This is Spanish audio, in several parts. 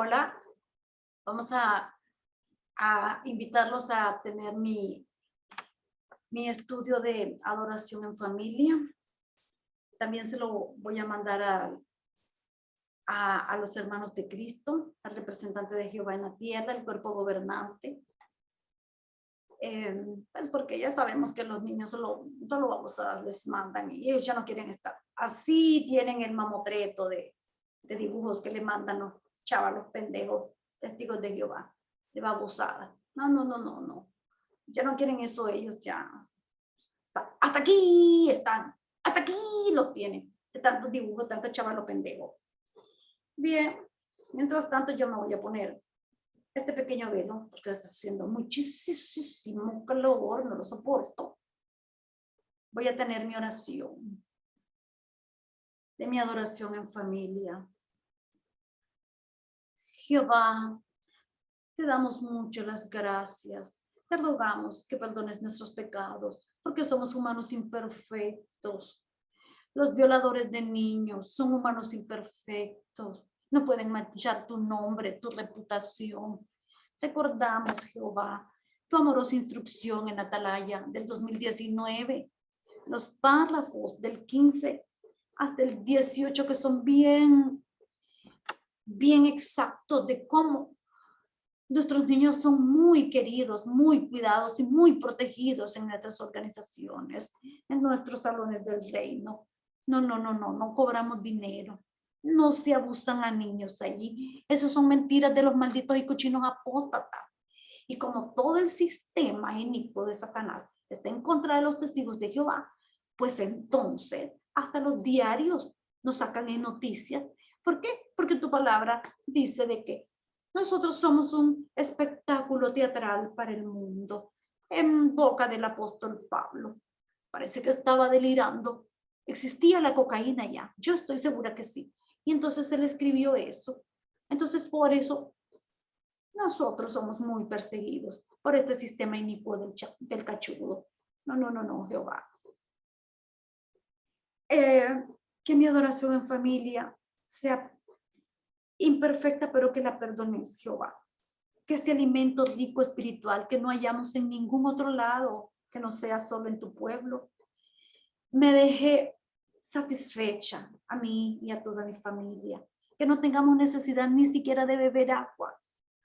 Hola, vamos a invitarlos a tener mi estudio de adoración en familia. También se lo voy a mandar a los hermanos de Cristo, al representante de Jehová en la tierra, el cuerpo gobernante. Pues porque ya sabemos que los niños solo babosadas les mandan y ellos ya no quieren estar. Así tienen el mamotreto de dibujos que le mandan los chavalos pendejos, testigos de Jehová, de babosada. No, no, no, no, no. Ya no quieren eso ellos, ya. Hasta aquí están, hasta aquí los tienen, de tantos dibujos, tanto chavalo pendejo. Bien, mientras tanto yo me voy a poner este pequeño velo, porque está haciendo muchísimo calor, no lo soporto. Voy a tener mi oración, de mi adoración en familia. Jehová, te damos mucho las gracias. Te rogamos que perdones nuestros pecados, porque somos humanos imperfectos. Los violadores de niños son humanos imperfectos. No pueden manchar tu nombre, tu reputación. Recordamos, Jehová, tu amorosa instrucción en Atalaya del 2019, los párrafos del 15 hasta el 18 que son bien exactos de cómo nuestros niños son muy queridos, muy cuidados y muy protegidos en nuestras organizaciones, en nuestros salones del reino. No cobramos dinero. No se abusan a niños allí. Esas son mentiras de los malditos y cochinos apóstatas. Y como todo el sistema inicuo de Satanás está en contra de los testigos de Jehová, pues entonces hasta los diarios nos sacan en noticias. ¿Por qué? Porque tu palabra dice de que nosotros somos un espectáculo teatral para el mundo, en boca del apóstol Pablo. Parece que estaba delirando. Existía la cocaína ya, yo estoy segura que sí. Y entonces él escribió eso. Entonces por eso nosotros somos muy perseguidos por este sistema inicuo del cachudo. No, Jehová. Que mi adoración en familia sea imperfecta, pero que la perdones, Jehová. Que este alimento rico espiritual que no hallamos en ningún otro lado, que no sea solo en tu pueblo, me deje satisfecha a mí y a toda mi familia. Que no tengamos necesidad ni siquiera de beber agua,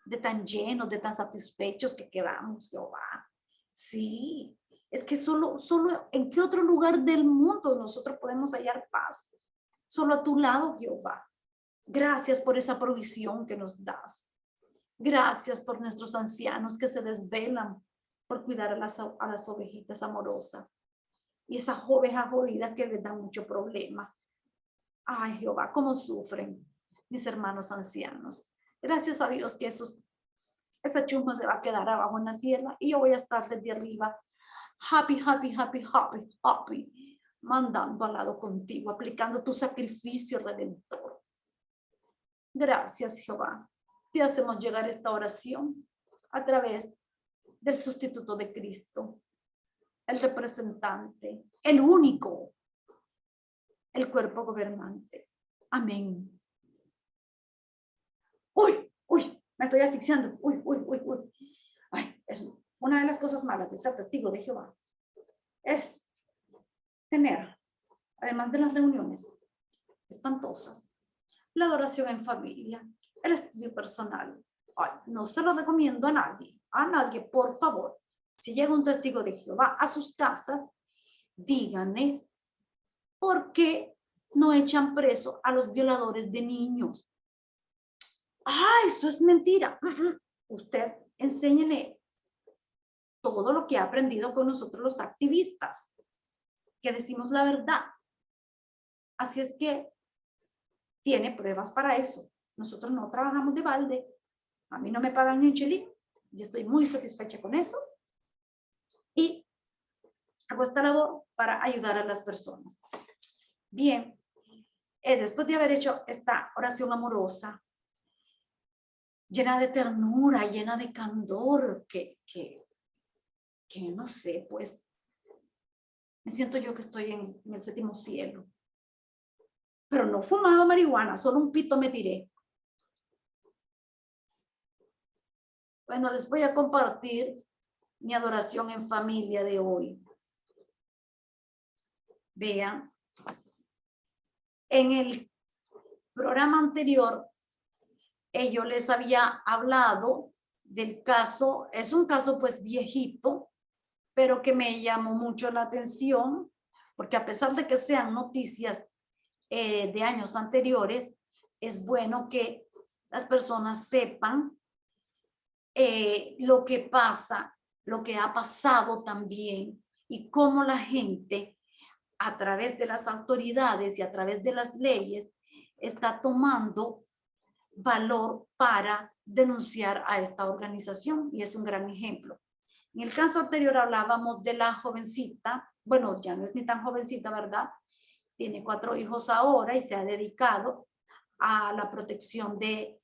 de tan llenos, de tan satisfechos que quedamos, Jehová. Sí, es que solo en qué otro lugar del mundo nosotros podemos hallar paz. Solo a tu lado, Jehová. Gracias por esa provisión que nos das. Gracias por nuestros ancianos que se desvelan por cuidar a las ovejitas amorosas. Y esas ovejas jodidas que les dan mucho problema. Ay, Jehová, cómo sufren mis hermanos ancianos. Gracias a Dios que esa chusma se va a quedar abajo en la tierra y yo voy a estar desde arriba, happy, mandando al lado contigo, aplicando tu sacrificio redentor. Gracias, Jehová. Te hacemos llegar esta oración a través del sustituto de Cristo, el representante, el único, el cuerpo gobernante. Amén. Uy, me estoy asfixiando. Uy. Ay, es una de las cosas malas de ser testigo de Jehová. Es tener, además de las reuniones espantosas, la adoración en familia, el estudio personal. Ay, no se lo recomiendo a nadie, por favor. Si llega un testigo de Jehová a sus casas, díganle por qué no echan preso a los violadores de niños. Ah, eso es mentira. Usted enséñele todo lo que ha aprendido con nosotros los activistas, que decimos la verdad. Así es que tiene pruebas para eso. Nosotros no trabajamos de balde. A mí no me pagan ni un chelín. Yo estoy muy satisfecha con eso. Y hago esta labor para ayudar a las personas. Bien, después de haber hecho esta oración amorosa, llena de ternura, llena de candor, que no sé, pues, me siento yo que estoy en el séptimo cielo. Pero no fumado marihuana, solo un pito me tiré. Bueno, les voy a compartir mi adoración en familia de hoy. Vean, en el programa anterior, yo les había hablado del caso, es un caso pues viejito, pero que me llamó mucho la atención, porque a pesar de que sean noticias de años anteriores, es bueno que las personas sepan lo que pasa, lo que ha pasado también y cómo la gente a través de las autoridades y a través de las leyes está tomando valor para denunciar a esta organización y es un gran ejemplo. En el caso anterior hablábamos de la jovencita, bueno, ya no es ni tan jovencita, ¿verdad? Tiene 4 hijos ahora y se ha dedicado a la protección de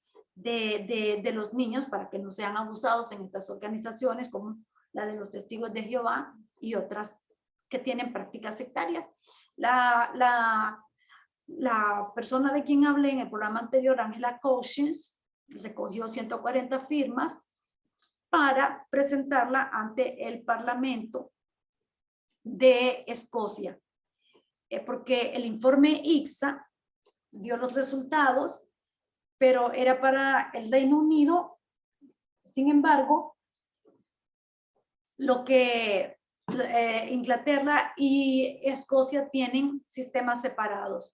los niños para que no sean abusados en estas organizaciones como la de los Testigos de Jehová y otras que tienen prácticas sectarias. La persona de quien hablé en el programa anterior, Angela Cochins, recogió 140 firmas para presentarla ante el Parlamento de Escocia, porque el informe ICSA dio los resultados, pero era para el Reino Unido. Sin embargo, lo que Inglaterra y Escocia tienen sistemas separados,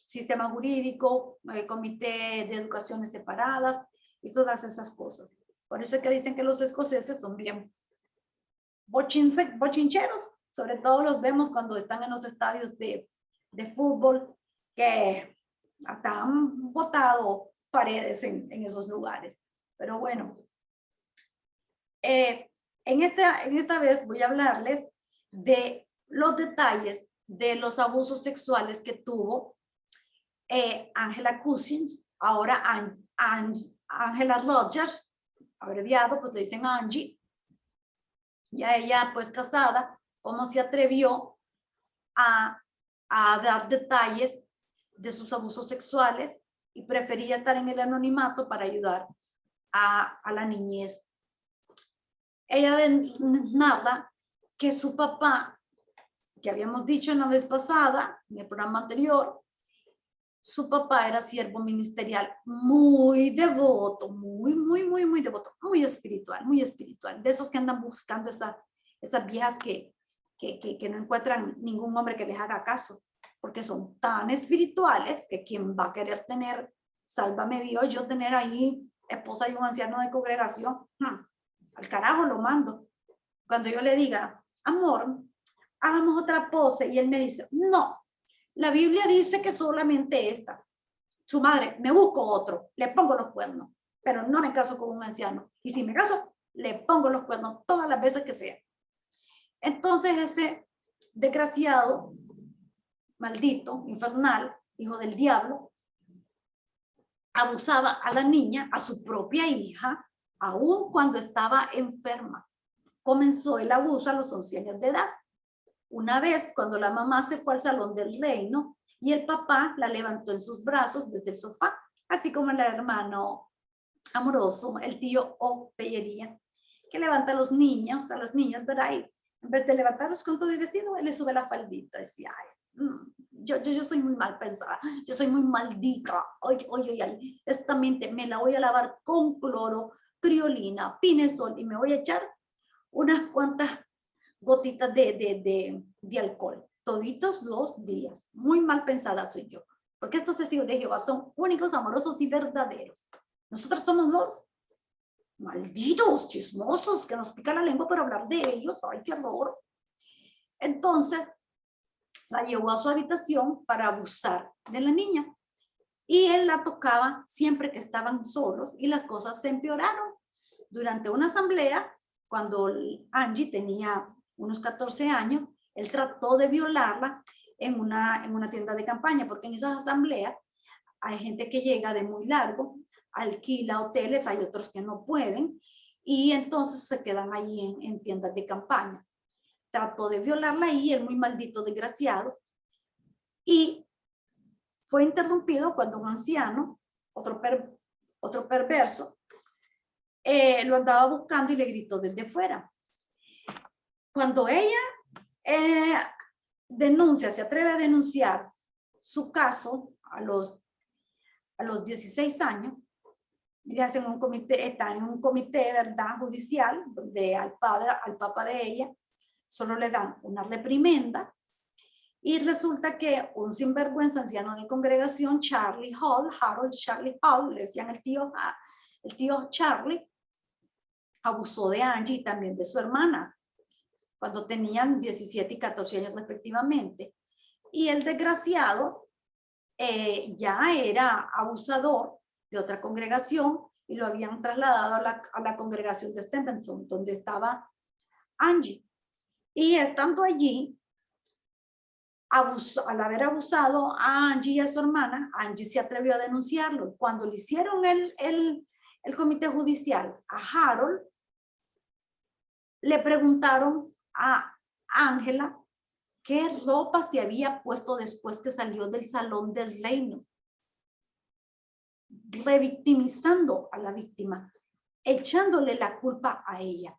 sistema jurídico, comité de educaciones separadas y todas esas cosas. Por eso es que dicen que los escoceses son bien bochincheros, sobre todo los vemos cuando están en los estadios de fútbol, que hasta han botado paredes en esos lugares. Pero bueno, en esta vez voy a hablarles de los detalles de los abusos sexuales que tuvo Angela Cochins, ahora Angela Rogers, abreviado, pues le dicen Angie. Ya ella, pues casada, cómo se atrevió a dar detalles de sus abusos sexuales y prefería estar en el anonimato para ayudar a la niñez. Ella narra que su papá, que habíamos dicho en la vez pasada, en el programa anterior, su papá era siervo ministerial muy devoto, muy devoto, muy espiritual, de esos que andan buscando esas viejas que no encuentran ningún hombre que les haga caso, porque son tan espirituales que quien va a querer tener, sálvame Dios, yo tener ahí esposa y un anciano de congregación, al carajo lo mando. Cuando yo le diga, amor, hagamos otra pose, y él me dice, no, la Biblia dice que solamente esta. Su madre, me busco otro, le pongo los cuernos, pero no me caso con un anciano. Y si me caso, le pongo los cuernos todas las veces que sea. Entonces ese desgraciado, maldito, infernal, hijo del diablo, abusaba a la niña, a su propia hija, aun cuando estaba enferma. Comenzó el abuso a los 11 años de edad. Una vez, cuando la mamá se fue al salón del reino y el papá la levantó en sus brazos desde el sofá, así como el hermano amoroso, el tío O Pellería, que levanta a los niños, a las niñas, ¿verdad? Y en vez de levantarlos con todo el vestido, él le sube la faldita. Decía, ay, yo soy muy mal pensada, yo soy muy maldita. Oye, esta mente me la voy a lavar con cloro, criolina, pinesol y me voy a echar unas cuantas gotitas de alcohol, toditos los días. Muy mal pensada soy yo, porque estos testigos de Jehová son únicos, amorosos y verdaderos. Nosotros somos los malditos, chismosos, que nos pica la lengua por hablar de ellos. ¡Ay, qué horror! Entonces, la llevó a su habitación para abusar de la niña. Y él la tocaba siempre que estaban solos y las cosas se empeoraron. Durante una asamblea, cuando Angie tenía unos 14 años, él trató de violarla en una tienda de campaña, porque en esas asambleas hay gente que llega de muy largo, alquila hoteles, hay otros que no pueden, y entonces se quedan ahí en tiendas de campaña. Trató de violarla ahí, el muy maldito desgraciado, y fue interrumpido cuando un anciano, otro perverso, lo andaba buscando y le gritó desde fuera. Cuando ella se atreve a denunciar su caso a los 16 años, le hacen un comité, está en un comité, ¿verdad?, judicial, donde al papá de ella, solo le dan una reprimenda, y resulta que un sinvergüenza anciano de congregación, Harold Charlie Hall, le decían el tío Charlie, abusó de Angie y también de su hermana, cuando tenían 17 y 14 años respectivamente. Y el desgraciado ya era abusador de otra congregación y lo habían trasladado a la congregación de Stevenson, donde estaba Angie. Y estando allí, al haber abusado a Angie y a su hermana, Angie se atrevió a denunciarlo. Cuando le hicieron el comité judicial a Harold, le preguntaron a Ángela qué ropa se había puesto después que salió del salón del reino, revictimizando a la víctima, echándole la culpa a ella.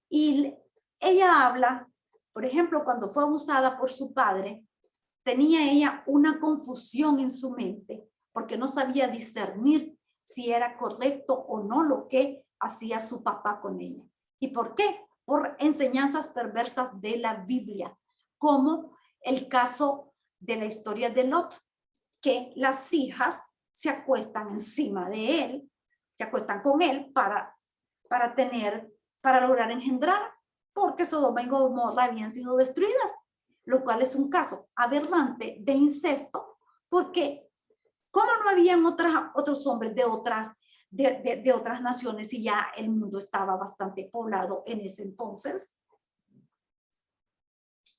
Y ella habla, por ejemplo, cuando fue abusada por su padre, tenía ella una confusión en su mente porque no sabía discernir si era correcto o no lo que hacía su papá con ella. ¿Y por qué? Por enseñanzas perversas de la Biblia, como el caso de la historia de Lot, que las hijas se acuestan encima de él, se acuestan con él para lograr engendrar, porque Sodoma y Gomorra habían sido destruidas, lo cual es un caso aberrante de incesto, porque ¿cómo no habían otros hombres de otras naciones y ya el mundo estaba bastante poblado en ese entonces?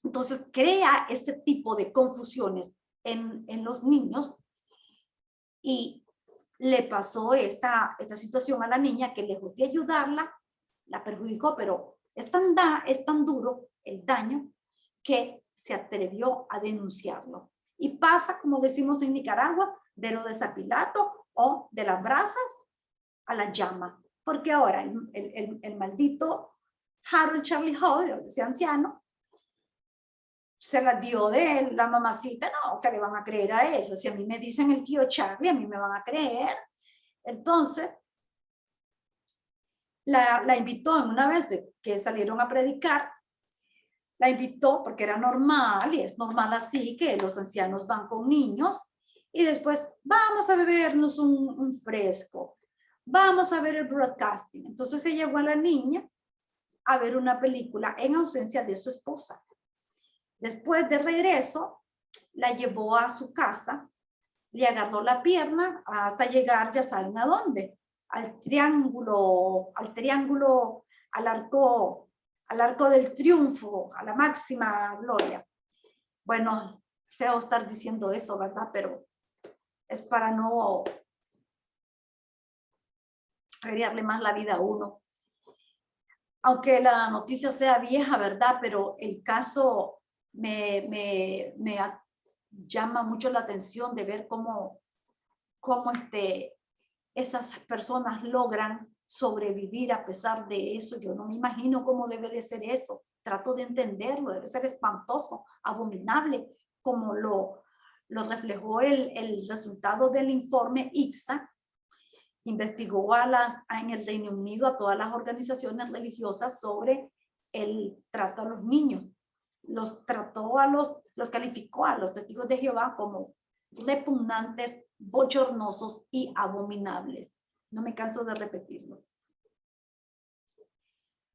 Entonces crea este tipo de confusiones en los niños, y le pasó esta situación a la niña que lejos de ayudarla, la perjudicó, pero es tan duro el daño que se atrevió a denunciarlo. Y pasa, como decimos en Nicaragua, de lo de Pilato o de las brasas a la llama, porque ahora el maldito Harold Charlie Hall, ese anciano, se la dio de la mamacita. No, que le van a creer a eso. Si a mí me dicen el tío Charlie, a mí me van a creer. Entonces, la invitó en una vez que salieron a predicar, la invitó porque era normal, y es normal así, que los ancianos van con niños, y después vamos a bebernos un fresco, vamos a ver el broadcasting. Entonces se llevó a la niña a ver una película en ausencia de su esposa. Después de regreso, la llevó a su casa, le agarró la pierna hasta llegar, ya saben a dónde, al arco del triunfo, a la máxima gloria. Bueno, feo estar diciendo eso, ¿verdad? Pero es para no agregarle más la vida a uno. Aunque la noticia sea vieja, ¿verdad? Pero el caso me llama mucho la atención de ver cómo esas personas logran sobrevivir a pesar de eso. Yo no me imagino cómo debe de ser eso. Trato de entenderlo, debe ser espantoso, abominable, como lo reflejó el resultado del informe ICSA. Investigó en el Reino Unido a todas las organizaciones religiosas sobre el trato a los niños. Los calificó a los testigos de Jehová como repugnantes, bochornosos y abominables. No me canso de repetirlo.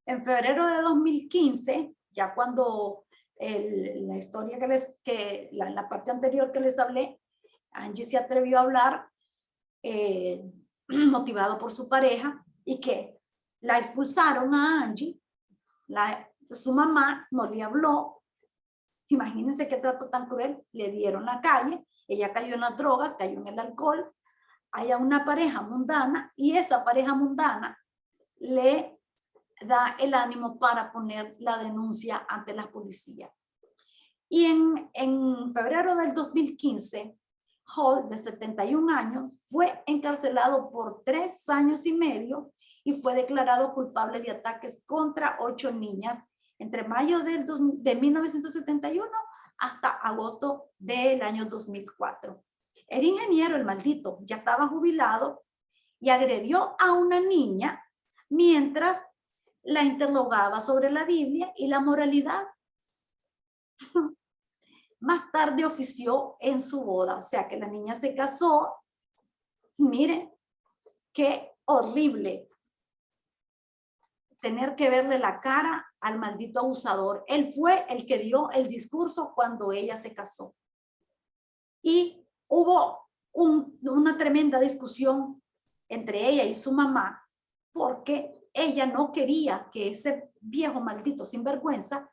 En febrero de 2015, ya cuando la historia la parte anterior que les hablé, Angie se atrevió a hablar, motivado por su pareja, y que la expulsaron a Angie. Su mamá no le habló. Imagínense qué trato tan cruel. Le dieron la calle, ella cayó en las drogas, cayó en el alcohol. Hay una pareja mundana, y esa pareja mundana le da el ánimo para poner la denuncia ante la policía. Y en febrero del 2015, Hall, de 71 años, fue encarcelado por 3 años y medio y fue declarado culpable de ataques contra 8 niñas entre mayo de 1971 hasta agosto del año 2004. Era ingeniero el maldito, ya estaba jubilado y agredió a una niña mientras la interrogaba sobre la Biblia y la moralidad. Más tarde ofició en su boda, o sea que la niña se casó. Miren, qué horrible tener que verle la cara al maldito abusador. Él fue el que dio el discurso cuando ella se casó. Y hubo una tremenda discusión entre ella y su mamá porque ella no quería que ese viejo maldito sinvergüenza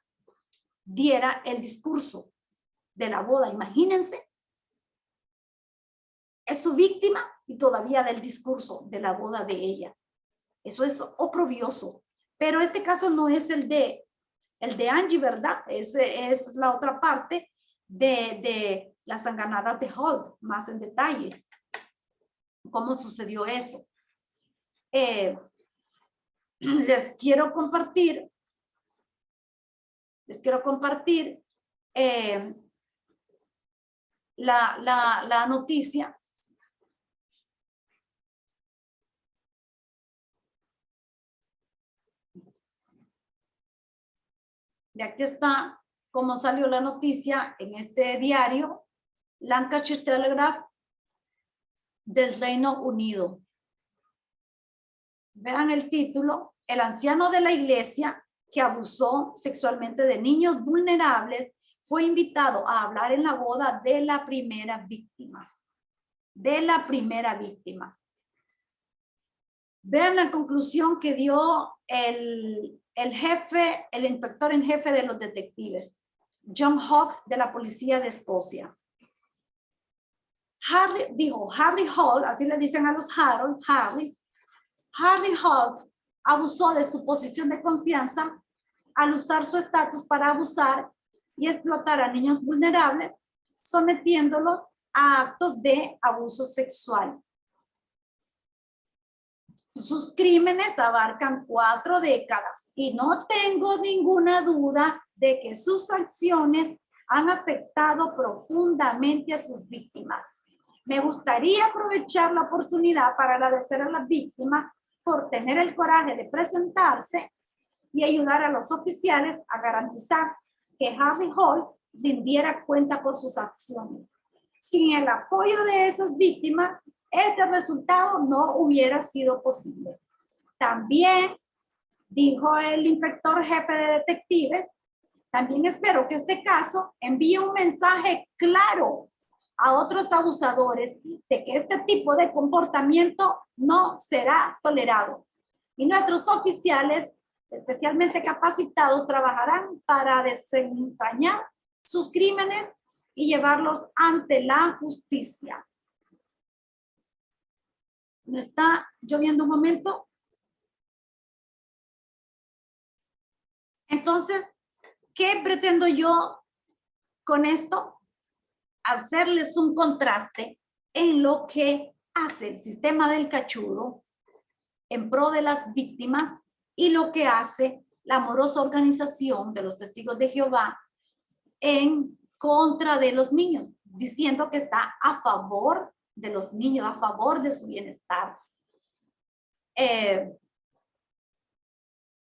diera el discurso de la boda. Imagínense, es su víctima y todavía del discurso de la boda de ella. Eso es oprobioso. Pero este caso no es el de Angie, ¿verdad? Es la otra parte de las sanganadas de Holt, más en detalle. ¿Cómo sucedió eso? Les quiero compartir la noticia. Y aquí está cómo salió la noticia en este diario, Lancashire Telegraph del Reino Unido. Vean el título: el anciano de la iglesia que abusó sexualmente de niños vulnerables fue invitado a hablar en la boda de la primera víctima. De la primera víctima. Vean la conclusión que dio el inspector en jefe de los detectives, John Hawke, de la policía de Escocia. Harry Holt, así le dicen a los Harold, Harry Holt abusó de su posición de confianza al usar su estatus para abusar y explotar a niños vulnerables, sometiéndolos a actos de abuso sexual. Sus crímenes abarcan 4 décadas y no tengo ninguna duda de que sus acciones han afectado profundamente a sus víctimas. Me gustaría aprovechar la oportunidad para agradecer a las víctimas por tener el coraje de presentarse y ayudar a los oficiales a garantizar que Harry Holt rindiera cuenta por sus acciones. Sin el apoyo de esas víctimas, este resultado no hubiera sido posible. También, dijo el inspector jefe de detectives, también espero que este caso envíe un mensaje claro a otros abusadores de que este tipo de comportamiento no será tolerado. Y nuestros oficiales, especialmente capacitados, trabajarán para desentrañar sus crímenes y llevarlos ante la justicia. ¿Me está lloviendo un momento? Entonces, ¿qué pretendo yo con esto? Hacerles un contraste en lo que hace el sistema del cachudo en pro de las víctimas y lo que hace la amorosa organización de los testigos de Jehová en contra de los niños, diciendo que está a favor de los niños, a favor de su bienestar.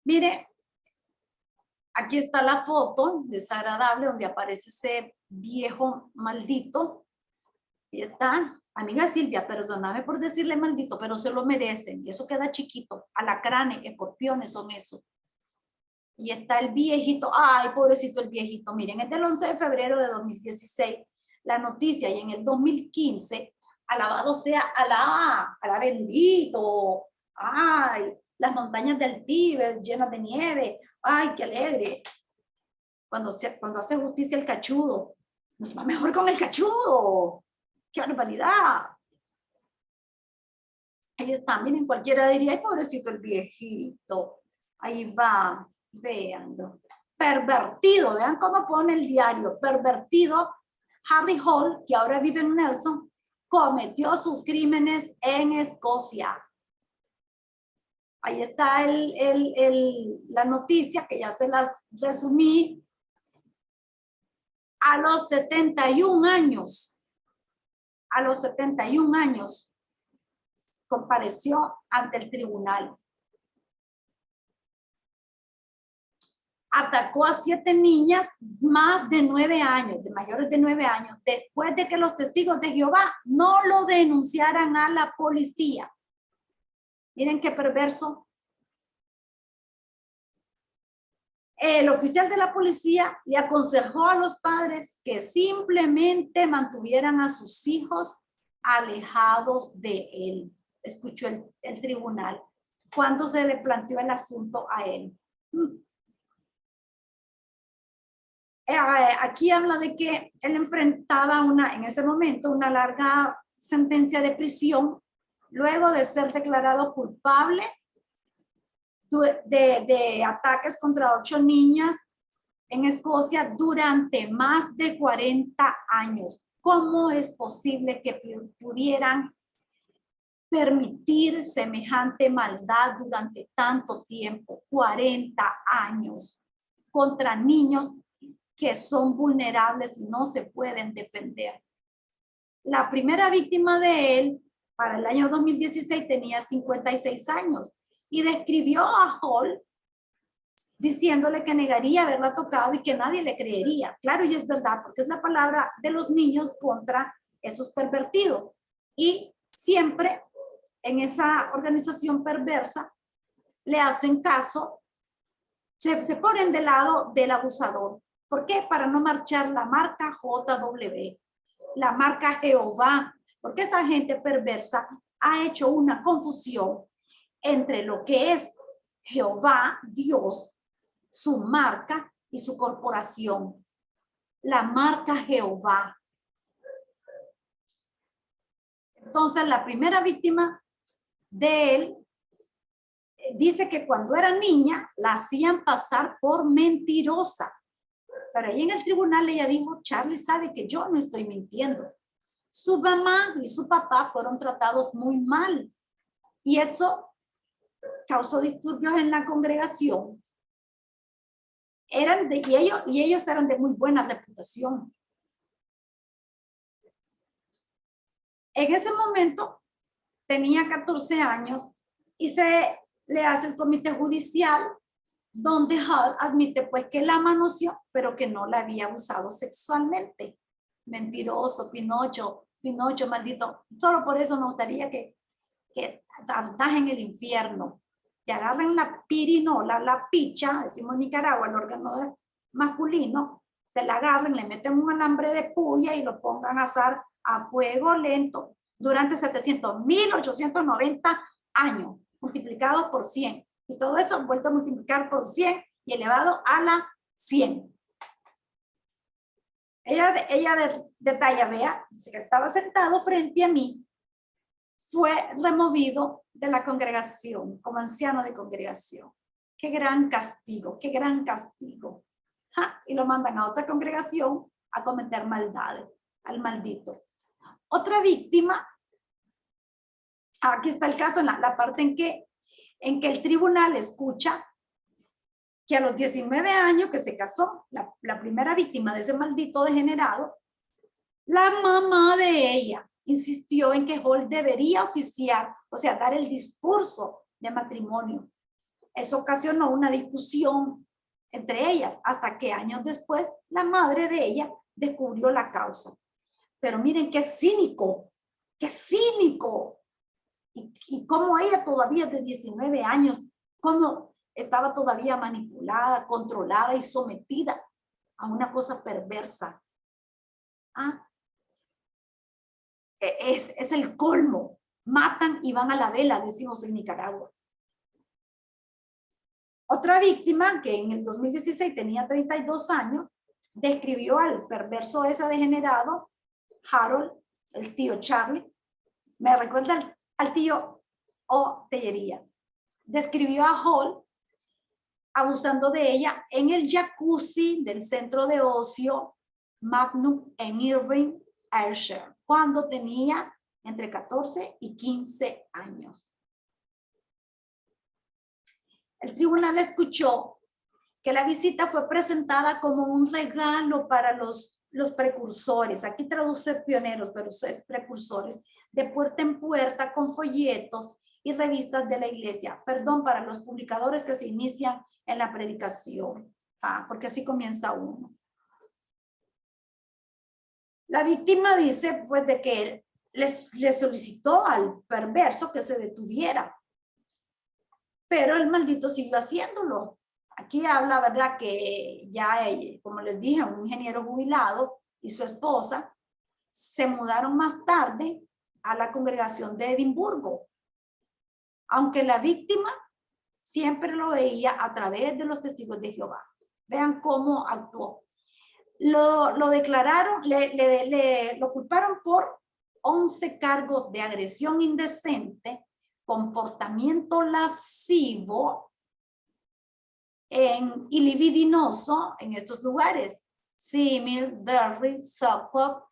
Mire, aquí está la foto desagradable donde aparece ese viejo maldito. Y está, amiga Silvia, perdóname por decirle maldito, pero se lo merecen. Y eso queda chiquito. Alacranes, escorpiones son eso. Y está el viejito, ay, pobrecito el viejito. Miren, es del 11 de febrero de 2016 la noticia, y en el 2015, alabado sea Alá bendito. Ay, las montañas del Tíbet llenas de nieve. Ay, qué alegre. Cuando hace justicia el cachudo, nos va mejor con el cachudo. ¡Qué barbaridad! Ahí está, miren, cualquiera diría, ay, pobrecito el viejito. Ahí va, véanlo. Pervertido, vean cómo pone el diario. Pervertido, Harry Holt, que ahora vive en Nelson, cometió sus crímenes en Escocia. Ahí está la noticia que ya se las resumí. A los 71 años, compareció ante el tribunal. Atacó a 7 niñas más de 9 años, de mayores de 9 años, después de que los testigos de Jehová no lo denunciaran a la policía. Miren qué perverso. El oficial de la policía le aconsejó a los padres que simplemente mantuvieran a sus hijos alejados de él. Escuchó el tribunal cuando se le planteó el asunto a él. Aquí habla de que él enfrentaba en ese momento una larga sentencia de prisión luego de ser declarado culpable de ataques contra 8 niñas en Escocia durante más de 40 años. ¿Cómo es posible que pudieran permitir semejante maldad durante tanto tiempo? 40 años contra niños que son vulnerables y no se pueden defender. La primera víctima de él para el año 2016 tenía 56 años y describió a Hall diciéndole que negaría haberla tocado y que nadie le creería. Claro, y es verdad, porque es la palabra de los niños contra esos pervertidos. Y siempre en esa organización perversa le hacen caso, se ponen del lado del abusador. ¿Por qué? Para no marchar la marca JW, la marca Jehová, porque esa gente perversa ha hecho una confusión entre lo que es Jehová, Dios, su marca y su corporación. La marca Jehová. Entonces, la primera víctima de él dice que cuando era niña la hacían pasar por mentirosa. Pero ahí en el tribunal ella dijo, Charlie sabe que yo no estoy mintiendo. Su mamá y su papá fueron tratados muy mal. Y eso causó disturbios en la congregación. Y ellos eran de muy buena reputación. En ese momento tenía 14 años y se le hace el comité judicial donde Hall admite pues que la manoseó, pero que no la había abusado sexualmente. Mentiroso, Pinocho, maldito. Solo por eso me gustaría que andas en el infierno. Te agarren la pirinola, la picha, decimos en Nicaragua, el órgano masculino, se la agarren, le meten un alambre de puya y lo pongan a asar a fuego lento durante 1890 años, multiplicados por 100. Y todo eso vuelto a multiplicar por 100 y elevado a la 100. Ella detalla, vea, dice que estaba sentado frente a mí, fue removido de la congregación como anciano de congregación. Qué gran castigo, qué gran castigo. ¡Ja! Y lo mandan a otra congregación a cometer maldades, al maldito. Otra víctima, aquí está el caso, en la parte en que el tribunal escucha que a los 19 años que se casó, la primera víctima de ese maldito degenerado, la mamá de ella insistió en que Hall debería oficiar, o sea, dar el discurso de matrimonio. Eso ocasionó una discusión entre ellas, hasta que años después la madre de ella descubrió la causa. Pero miren qué cínico, qué cínico. Y cómo ella todavía de 19 años, cómo estaba todavía manipulada, controlada y sometida a una cosa perversa. ¿Ah? Es el colmo. Matan y van a la vela, decimos en Nicaragua. Otra víctima, que en el 2016 tenía 32 años, describió al perverso ese degenerado, Harold, el tío Charlie. Me recuerda al tío O. Tellería. Describió a Hall abusando de ella en el jacuzzi del centro de ocio Magnum en Irving, Ayrshire, cuando tenía entre 14 y 15 años. El tribunal escuchó que la visita fue presentada como un regalo para los precursores, aquí traduce pioneros, pero es precursores, de puerta en puerta con folletos y revistas de la iglesia. Perdón, para los publicadores que se inician en la predicación, porque así comienza uno. La víctima dice pues de que le solicitó al perverso que se detuviera, pero el maldito siguió haciéndolo. Aquí habla, ¿verdad? Que ya, como les dije, un ingeniero jubilado y su esposa se mudaron más tarde a la congregación de Edimburgo, aunque la víctima siempre lo veía a través de los testigos de Jehová. Vean cómo actuó. Lo declararon, lo culparon por 11 cargos de agresión indecente, comportamiento lascivo y libidinoso en estos lugares. Simil, Derry, Suffolk,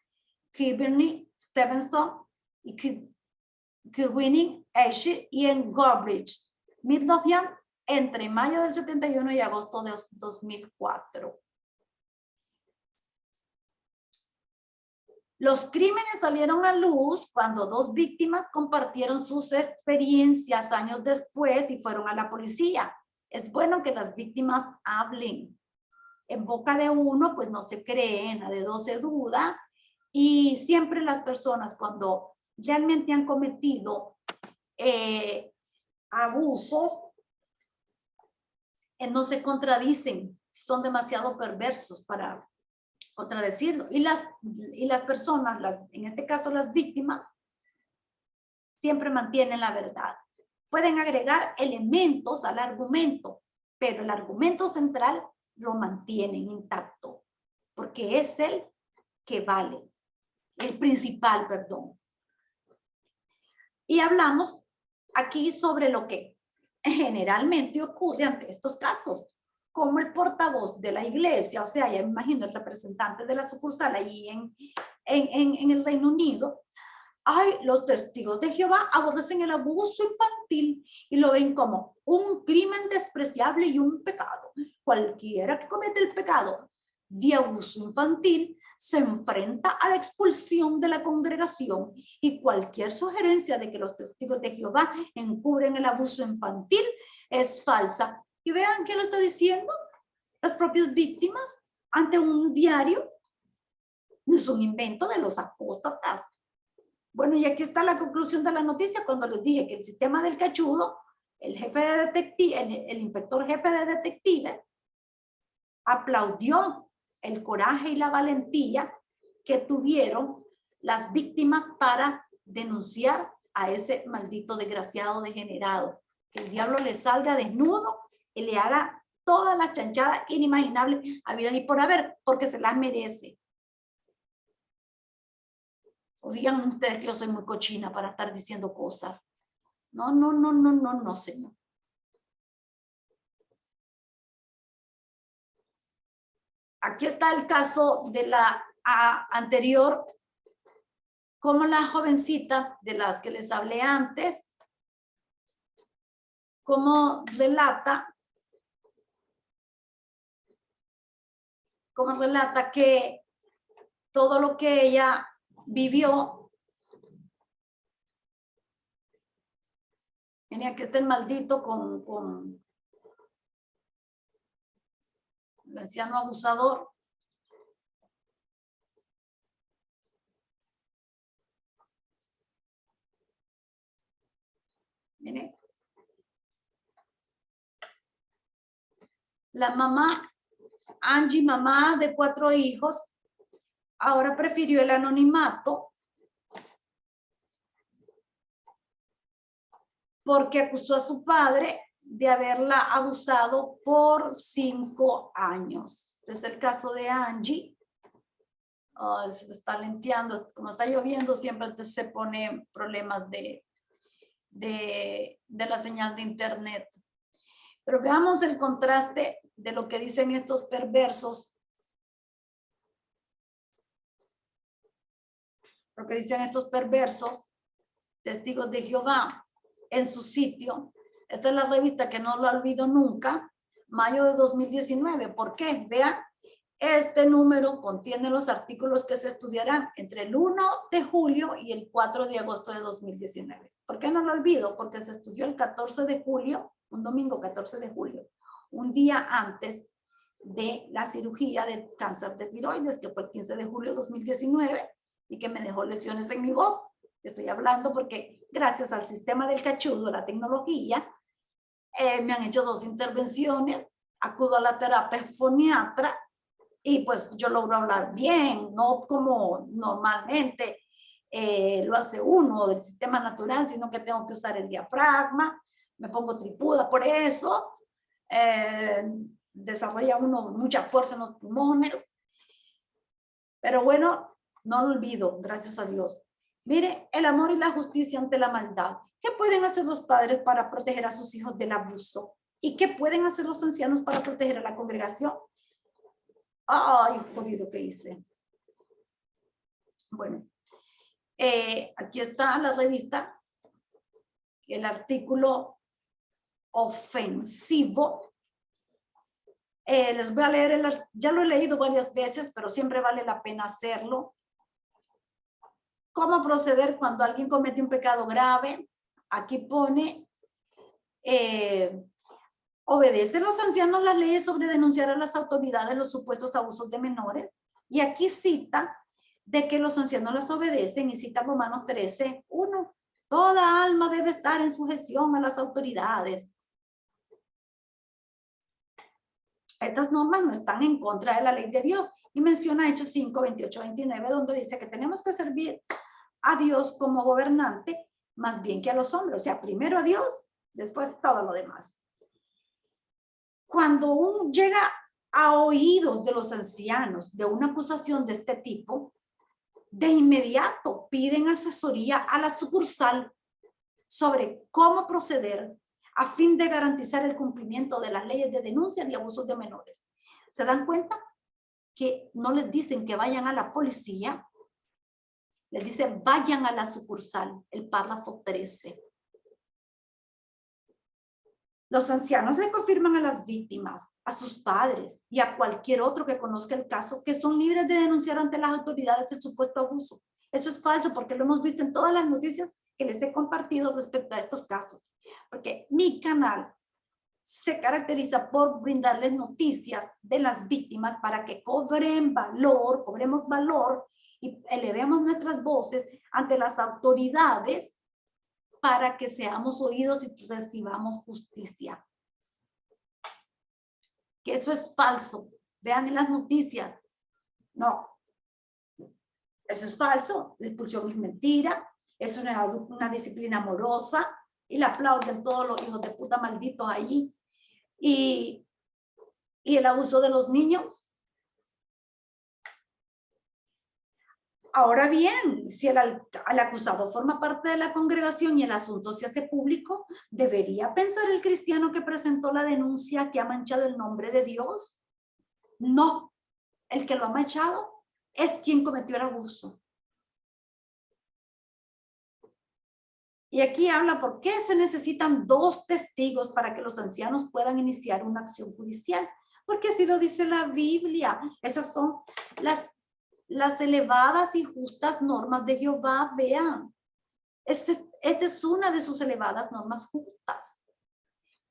Kilburn, Stevenson y Kilwinning, Eshe y en Gorbridge, Midlothian, entre mayo del 71 y agosto de 2004. Los crímenes salieron a luz cuando 2 víctimas compartieron sus experiencias años después y fueron a la policía. Es bueno que las víctimas hablen. En boca de uno, pues no se cree, en la de dos se duda. Y siempre las personas cuando realmente han cometido abusos, no se contradicen, son demasiado perversos para contradecirlo. Y las personas, en este caso las víctimas, siempre mantienen la verdad. Pueden agregar elementos al argumento, pero el argumento central lo mantienen intacto, porque es el que vale, el principal, perdón. Y hablamos aquí sobre lo que generalmente ocurre ante estos casos, como el portavoz de la iglesia, o sea, ya me imagino el representante de la sucursal allí en el Reino Unido. Ay, los testigos de Jehová aborrecen el abuso infantil y lo ven como un crimen despreciable y un pecado. Cualquiera que comete el pecado de abuso infantil se enfrenta a la expulsión de la congregación, y cualquier sugerencia de que los testigos de Jehová encubren el abuso infantil es falsa. Y vean qué lo está diciendo las propias víctimas ante un diario. No es un invento de los apóstatas. Bueno, y aquí está la conclusión de la noticia cuando les dije que el sistema del cachudo, el jefe de detective, el inspector jefe de detectives, aplaudió el coraje y la valentía que tuvieron las víctimas para denunciar a ese maldito desgraciado degenerado. Que el diablo le salga desnudo y le haga todas las chanchadas inimaginables habidas y por haber, porque se las merece. O digan ustedes que yo soy muy cochina para estar diciendo cosas. No, no, no, no, no, no, señor. Aquí está el caso de la anterior, como la jovencita de las que les hablé antes, como relata que todo lo que ella vivió. Venía que está el maldito con el anciano abusador. Miren. La mamá, Angie, mamá de 4 hijos, ahora prefirió el anonimato porque acusó a su padre de haberla abusado por 5 años. Este es el caso de Angie. Se está lenteando, como está lloviendo siempre se pone problemas de la señal de internet. Pero veamos el contraste de lo que dicen estos perversos. Lo que dicen estos perversos testigos de Jehová en su sitio Esta es la revista que no lo olvido nunca, mayo de 2019. ¿Por qué? Vean, este número contiene los artículos que se estudiarán entre el 1 de julio y el 4 de agosto de 2019. ¿Por qué no lo olvido? Porque se estudió el 14 de julio, un domingo 14 de julio, un día antes de la cirugía de cáncer de tiroides, que fue el 15 de julio de 2019 y que me dejó lesiones en mi voz. Estoy hablando porque gracias al sistema del cachudo, la tecnología, me han hecho 2 intervenciones, acudo a la terapia foniatra y pues yo logro hablar bien, no como normalmente lo hace uno del sistema natural, sino que tengo que usar el diafragma, me pongo tripuda, por eso desarrolla uno mucha fuerza en los pulmones. Pero bueno, no lo olvido, gracias a Dios. Mire, el amor y la justicia ante la maldad. ¿Qué pueden hacer los padres para proteger a sus hijos del abuso? ¿Y qué pueden hacer los ancianos para proteger a la congregación? Ay, jodido que hice. Bueno, aquí está la revista, el artículo ofensivo. Les voy a leer, ya lo he leído varias veces, pero siempre vale la pena hacerlo. ¿Cómo proceder cuando alguien comete un pecado grave? Aquí pone, obedecen los ancianos las leyes sobre denunciar a las autoridades los supuestos abusos de menores. Y aquí cita de que los ancianos las obedecen y cita Romanos 13:1. Toda alma debe estar en sujeción a las autoridades. Estas normas no están en contra de la ley de Dios. Y menciona Hechos 5, 28, 29, donde dice que tenemos que servir a Dios como gobernante, más bien que a los hombres. O sea, primero a Dios, después todo lo demás. Cuando uno llega a oídos de los ancianos de una acusación de este tipo, de inmediato piden asesoría a la sucursal sobre cómo proceder a fin de garantizar el cumplimiento de las leyes de denuncia de abusos de menores. ¿Se dan cuenta? Que no les dicen que vayan a la policía, les dicen vayan a la sucursal, el párrafo 13. Los ancianos le confirman a las víctimas, a sus padres y a cualquier otro que conozca el caso que son libres de denunciar ante las autoridades el supuesto abuso. Eso es falso porque lo hemos visto en todas las noticias que les he compartido respecto a estos casos. Porque mi canal se caracteriza por brindarles noticias de las víctimas para que cobremos valor y elevemos nuestras voces ante las autoridades para que seamos oídos y recibamos justicia. Que eso es falso. Vean en las noticias. No. Eso es falso. La expulsión es mentira. Es una disciplina amorosa. Y le aplauden todos los hijos de puta malditos allí. Y el abuso de los niños. Ahora bien, si el acusado forma parte de la congregación y el asunto se hace público, ¿debería pensar el cristiano que presentó la denuncia que ha manchado el nombre de Dios? No, el que lo ha manchado es quien cometió el abuso. Y aquí habla por qué se necesitan 2 testigos para que los ancianos puedan iniciar una acción judicial. Porque así lo dice la Biblia. Esas son las elevadas y justas normas de Jehová. Vean, esta es una de sus elevadas normas justas.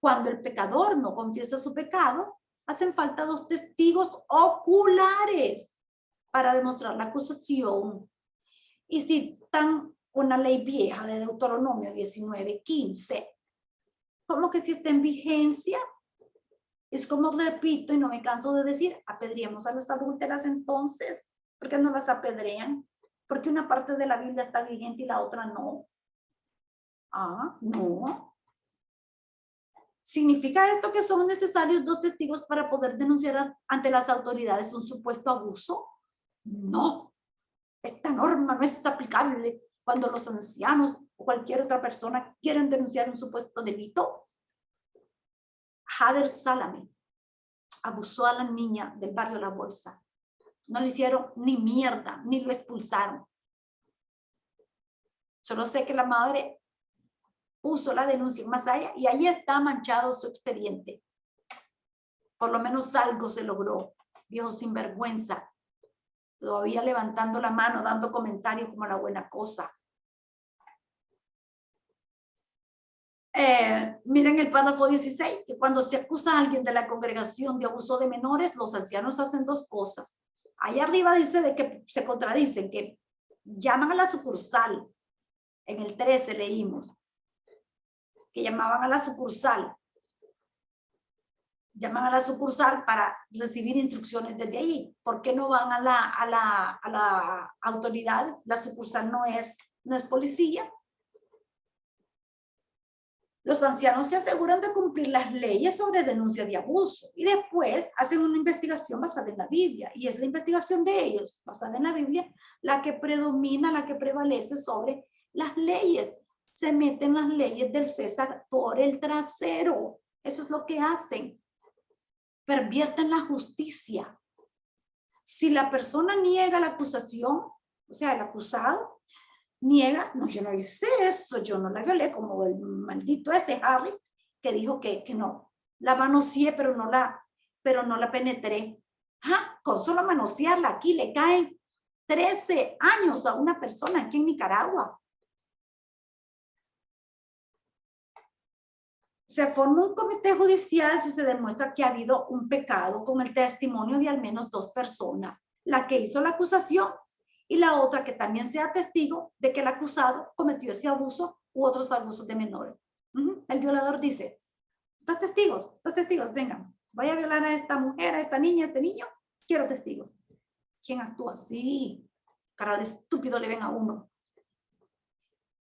Cuando el pecador no confiesa su pecado, hacen falta 2 testigos oculares para demostrar la acusación. Y citan una ley vieja de Deuteronomio 19:15, como que si está en vigencia. Es como repito y no me canso de decir, apedreamos a las adúlteras entonces. ¿Por qué no las apedrean? Porque una parte de la Biblia está vigente y la otra no. Ah, no. ¿Significa esto que son necesarios 2 testigos para poder denunciar ante las autoridades un supuesto abuso? No. Esta norma no es aplicable cuando los ancianos o cualquier otra persona quieren denunciar un supuesto delito. Hader Salame abusó a la niña del barrio La Bolsa. No le hicieron ni mierda, ni lo expulsaron. Solo sé que la madre puso la denuncia en Masaya y ahí está manchado su expediente. Por lo menos algo se logró. Viejo sinvergüenza. Todavía levantando la mano, dando comentarios como la buena cosa. Miren el párrafo 16, que cuando se acusa a alguien de la congregación de abuso de menores, los ancianos hacen dos cosas. Ahí arriba dice de que se contradicen, que llaman a la sucursal. En el 13 leímos que llamaban a la sucursal. Llaman a la sucursal para recibir instrucciones desde allí. ¿Por qué no van a la autoridad? La sucursal no es policía. Los ancianos se aseguran de cumplir las leyes sobre denuncia de abuso y después hacen una investigación basada en la Biblia. Y es la investigación de ellos, basada en la Biblia, la que predomina, la que prevalece sobre las leyes. Se meten las leyes del César por el trasero. Eso es lo que hacen. Pervierten la justicia. Si la persona niega la acusación, o sea, el acusado, niega, no, yo no hice eso, yo no la violé, como el maldito ese Harry, que dijo que no, la manoseé, pero no la penetré. Con solo manosearla, aquí le caen 13 años a una persona aquí en Nicaragua. Se forma un comité judicial si se demuestra que ha habido un pecado con el testimonio de al menos 2 personas, la que hizo la acusación y la otra que también sea testigo de que el acusado cometió ese abuso u otros abusos de menores. El violador dice, 2 testigos, vengan, voy a violar a esta mujer, a esta niña, a este niño, quiero testigos. ¿Quién actúa así? Cara de estúpido le ven a uno.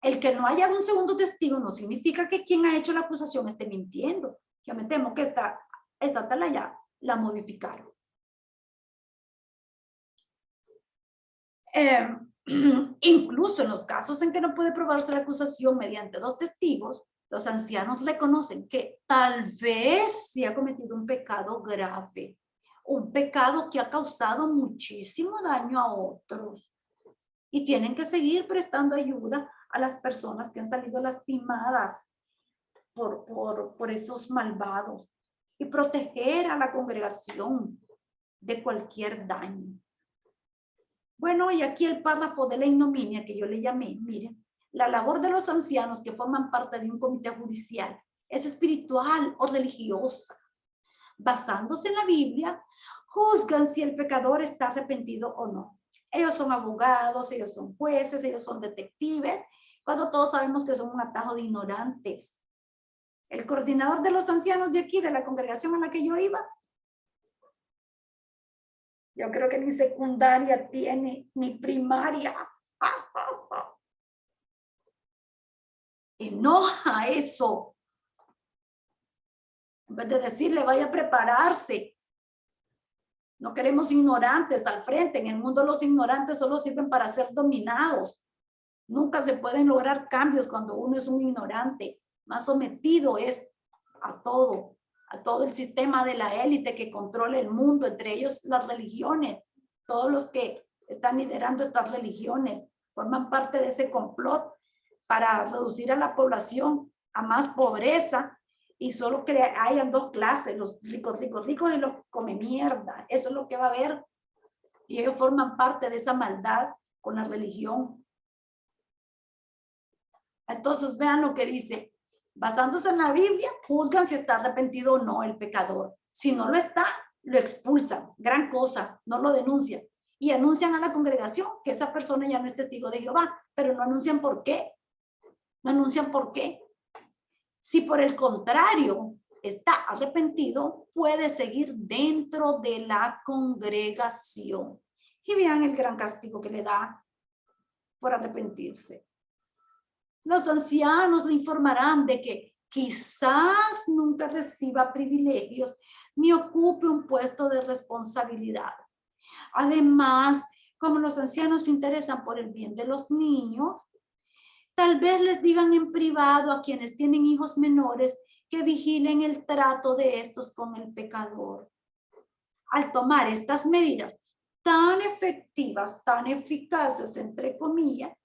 El que no haya un segundo testigo no significa que quien ha hecho la acusación esté mintiendo. Yo me temo que esta tala ya la modificaron. Incluso en los casos en que no puede probarse la acusación mediante 2 testigos, los ancianos reconocen que tal vez se ha cometido un pecado grave, un pecado que ha causado muchísimo daño a otros. Y tienen que seguir prestando ayuda a las personas que han salido lastimadas por esos malvados y proteger a la congregación de cualquier daño. Bueno, y aquí el párrafo de la ignominia que yo le llamé, miren, la labor de los ancianos que forman parte de un comité judicial es espiritual o religiosa. Basándose en la Biblia, juzgan si el pecador está arrepentido o no. Ellos son abogados, ellos son jueces, ellos son detectives, cuando todos sabemos que son un atajo de ignorantes. El coordinador de los ancianos de aquí, de la congregación a la que yo iba, yo creo que ni secundaria tiene, ni primaria. Enoja eso. En vez de decirle, vaya a prepararse. No queremos ignorantes al frente. En el mundo los ignorantes solo sirven para ser dominados. Nunca se pueden lograr cambios cuando uno es un ignorante. Más sometido es a todo el sistema de la élite que controla el mundo, entre ellos las religiones. Todos los que están liderando estas religiones forman parte de ese complot para reducir a la población a más pobreza y solo que hayan 2 clases, los ricos y los come mierda. Eso es lo que va a haber y ellos forman parte de esa maldad con la religión. Entonces vean lo que dice. Basándose en la Biblia, juzgan si está arrepentido o no el pecador. Si no lo está, lo expulsan. Gran cosa, no lo denuncian. Y anuncian a la congregación que esa persona ya no es testigo de Jehová, pero no anuncian por qué. No anuncian por qué. Si por el contrario está arrepentido, puede seguir dentro de la congregación. Y vean el gran castigo que le da por arrepentirse. Los ancianos le informarán de que quizás nunca reciba privilegios ni ocupe un puesto de responsabilidad. Además, como los ancianos se interesan por el bien de los niños, tal vez les digan en privado a quienes tienen hijos menores que vigilen el trato de estos con el pecador. Al tomar estas medidas tan efectivas, tan eficaces, entre comillas,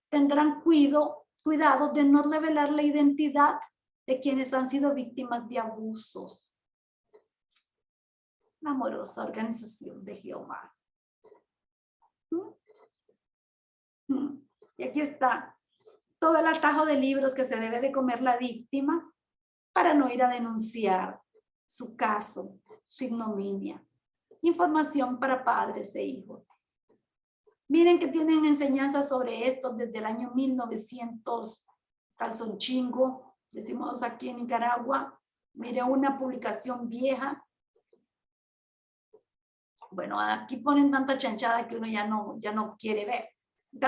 tendrán cuidado Cuidado de no revelar la identidad de quienes han sido víctimas de abusos. La amorosa organización de Jehová. Y aquí está todo el atajo de libros que se debe de comer la víctima para no ir a denunciar su caso, su ignominia. Información para padres e hijos. Miren que tienen enseñanzas sobre esto desde el año 1900, calzonchingo, decimos aquí en Nicaragua. Miren una publicación vieja. Bueno, aquí ponen tanta chanchada que uno ya no quiere ver.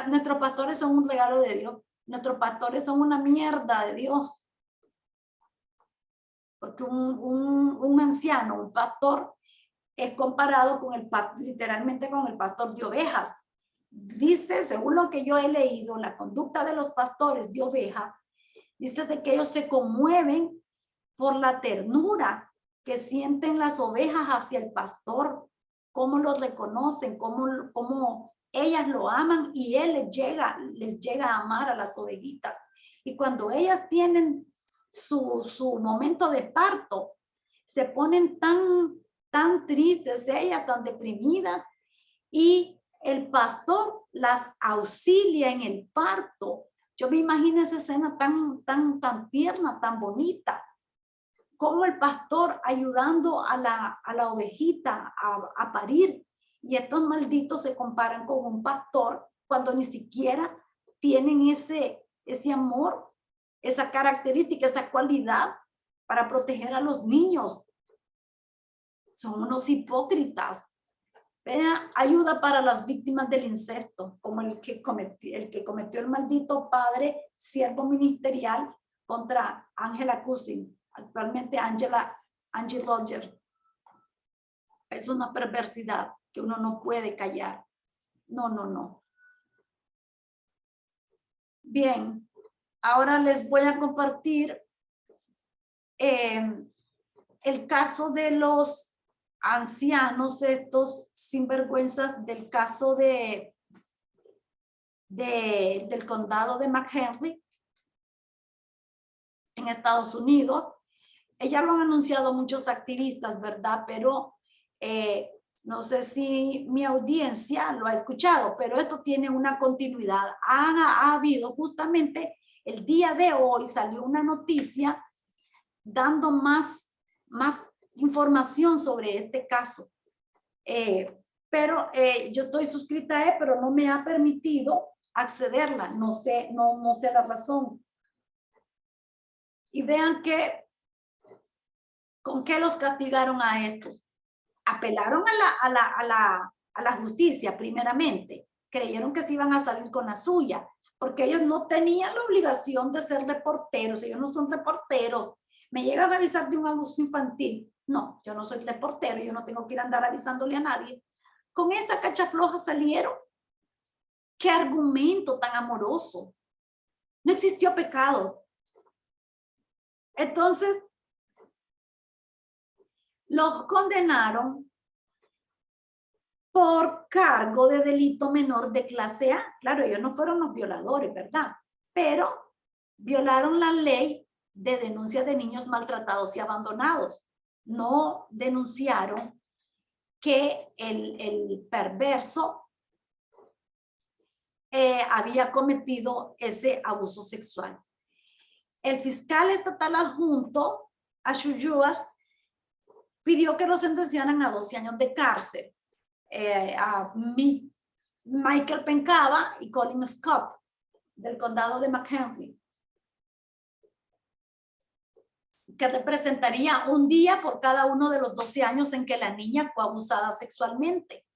Nuestros pastores son un regalo de Dios. Nuestros pastores son una mierda de Dios. Porque un anciano, un pastor, es comparado con literalmente con el pastor de ovejas. Dice, según lo que yo he leído, la conducta de los pastores de oveja, dice de que ellos se conmueven por la ternura que sienten las ovejas hacia el pastor, cómo los reconocen, cómo ellas lo aman y él les llega a amar a las ovejitas. Y cuando ellas tienen su momento de parto, se ponen tan tristes ellas, tan deprimidas, y el pastor las auxilia en el parto. Yo me imagino esa escena tan tierna, tan bonita, como el pastor ayudando a la ovejita a parir. Y estos malditos se comparan con un pastor cuando ni siquiera tienen ese amor, esa característica, esa cualidad para proteger a los niños. Son unos hipócritas. Vean, ayuda para las víctimas del incesto, como el que cometió el maldito padre siervo ministerial contra Angela Cousin, actualmente Angie Roger. Es una perversidad que uno no puede callar. No. Bien, ahora les voy a compartir el caso de los ancianos, estos sinvergüenzas, del caso del condado de McHenry en Estados Unidos. Ya lo han anunciado muchos activistas, ¿verdad? Pero no sé si mi audiencia lo ha escuchado, pero esto tiene una continuidad. Ha habido justamente el día de hoy, salió una noticia dando más información sobre este caso. Pero yo estoy suscrita a él, pero no me ha permitido accederla. No sé la razón. Y vean con qué los castigaron a estos. Apelaron a la justicia primeramente. Creyeron que se iban a salir con la suya, porque ellos no tenían la obligación de ser reporteros. Ellos no son reporteros. Me llegan a avisar de un abuso infantil. No, yo no soy reportero, yo no tengo que ir a andar avisándole a nadie. Con esa cacha floja salieron. Qué argumento tan amoroso. No existió pecado. Entonces, los condenaron por cargo de delito menor de clase A. Claro, ellos no fueron los violadores, ¿verdad? Pero violaron la ley de denuncia de niños maltratados y abandonados. No denunciaron que el perverso había cometido ese abuso sexual. El fiscal estatal adjunto, Ashuyuas, pidió que lo sentenciaran a 12 años de cárcel. A Michael Pencava y Colin Scott, del condado de McHenry, que representaría un día por cada uno de los 12 años en que la niña fue abusada sexualmente.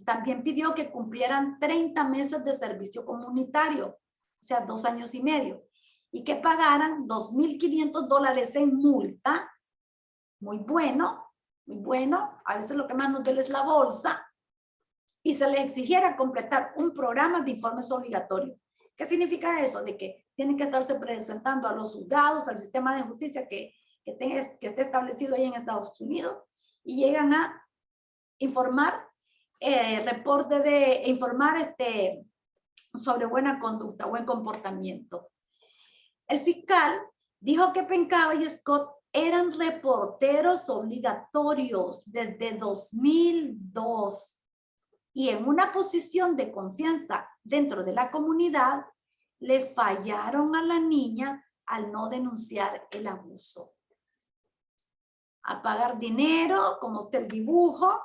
También pidió que cumplieran 30 meses de servicio comunitario, o sea, 2 años y medio, y que pagaran $2,500 en multa. Muy bueno, a veces lo que más nos duele es la bolsa, y se les exigiera completar un programa de informes obligatorios. ¿Qué significa eso? De que tienen que estarse presentando a los juzgados, al sistema de justicia que esté establecido ahí en Estados Unidos, y llegan a informar, sobre buena conducta, buen comportamiento. El fiscal dijo que Pencaba y Scott eran reporteros obligatorios desde 2002 y en una posición de confianza dentro de la comunidad le fallaron a la niña al no denunciar el abuso. A pagar dinero, como usted el dibujo,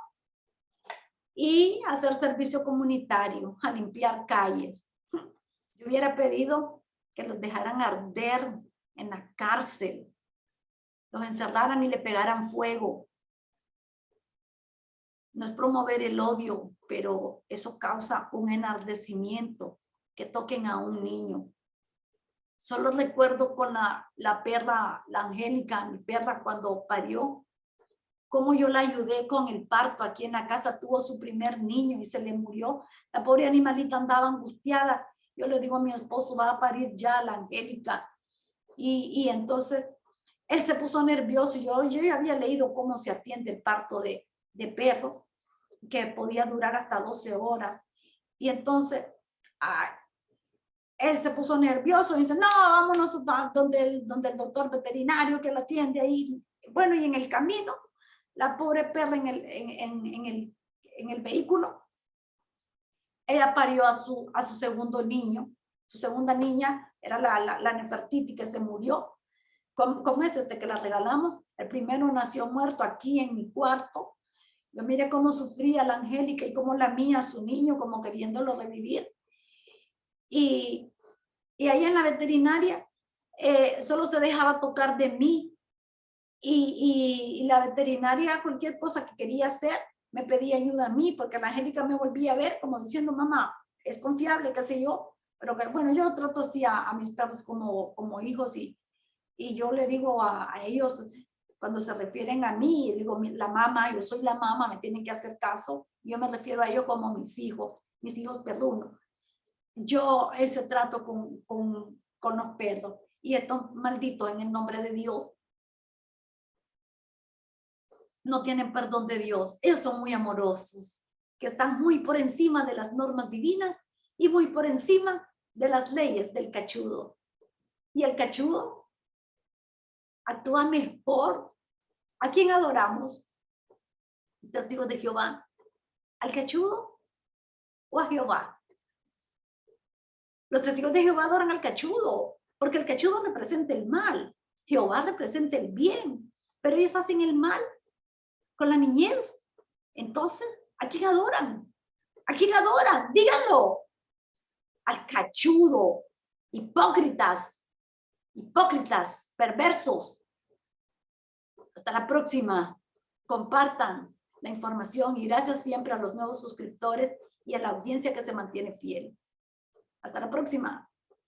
y hacer servicio comunitario, a limpiar calles. Yo hubiera pedido que los dejaran arder en la cárcel, los encerraran y le pegaran fuego. No es promover el odio, pero eso causa un enardecimiento, que toquen a un niño. Solo recuerdo con la perra, la Angélica, mi perra, cuando parió, cómo yo la ayudé con el parto aquí en la casa. Tuvo su primer niño y se le murió. La pobre animalita andaba angustiada. Yo le digo a mi esposo, va a parir ya la Angélica. Y entonces él se puso nervioso. Yo ya había leído cómo se atiende el parto de perro, que podía durar hasta 12 horas. Y entonces él se puso nervioso y dice, no, vámonos donde el doctor veterinario que lo atiende ahí. Bueno, y en el camino, la pobre perra en el vehículo, ella parió a su segundo niño. Su segunda niña era la Nefertiti, que se murió. ¿Cómo es que la regalamos? El primero nació muerto aquí en mi cuarto. Yo miré cómo sufría la Angélica y cómo lamía a su niño, como queriéndolo revivir. Y ahí en la veterinaria solo se dejaba tocar de mí. Y la veterinaria, cualquier cosa que quería hacer, me pedía ayuda a mí, porque la Angélica me volvía a ver como diciendo, mamá, es confiable, qué sé yo. Pero que, bueno, yo trato así a mis perros como hijos y yo le digo a ellos, cuando se refieren a mí, digo, la mamá, yo soy la mamá, me tienen que hacer caso. Yo me refiero a ellos como mis hijos perrunos. Yo ese trato con los perros. Y estos malditos, en el nombre de Dios, no tienen perdón de Dios. Ellos son muy amorosos, que están muy por encima de las normas divinas y muy por encima de las leyes del cachudo. Y el cachudo actúa mejor. ¿A quién adoramos? Testigos de Jehová. ¿Al cachudo o a Jehová? Los testigos de Jehová adoran al cachudo, porque el cachudo representa el mal. Jehová representa el bien, pero ellos hacen el mal con la niñez. Entonces, ¿a quién adoran? ¿A quién adoran? Díganlo. Al cachudo. Hipócritas, perversos. Hasta la próxima. Compartan la información y gracias siempre a los nuevos suscriptores y a la audiencia que se mantiene fiel. Hasta la próxima.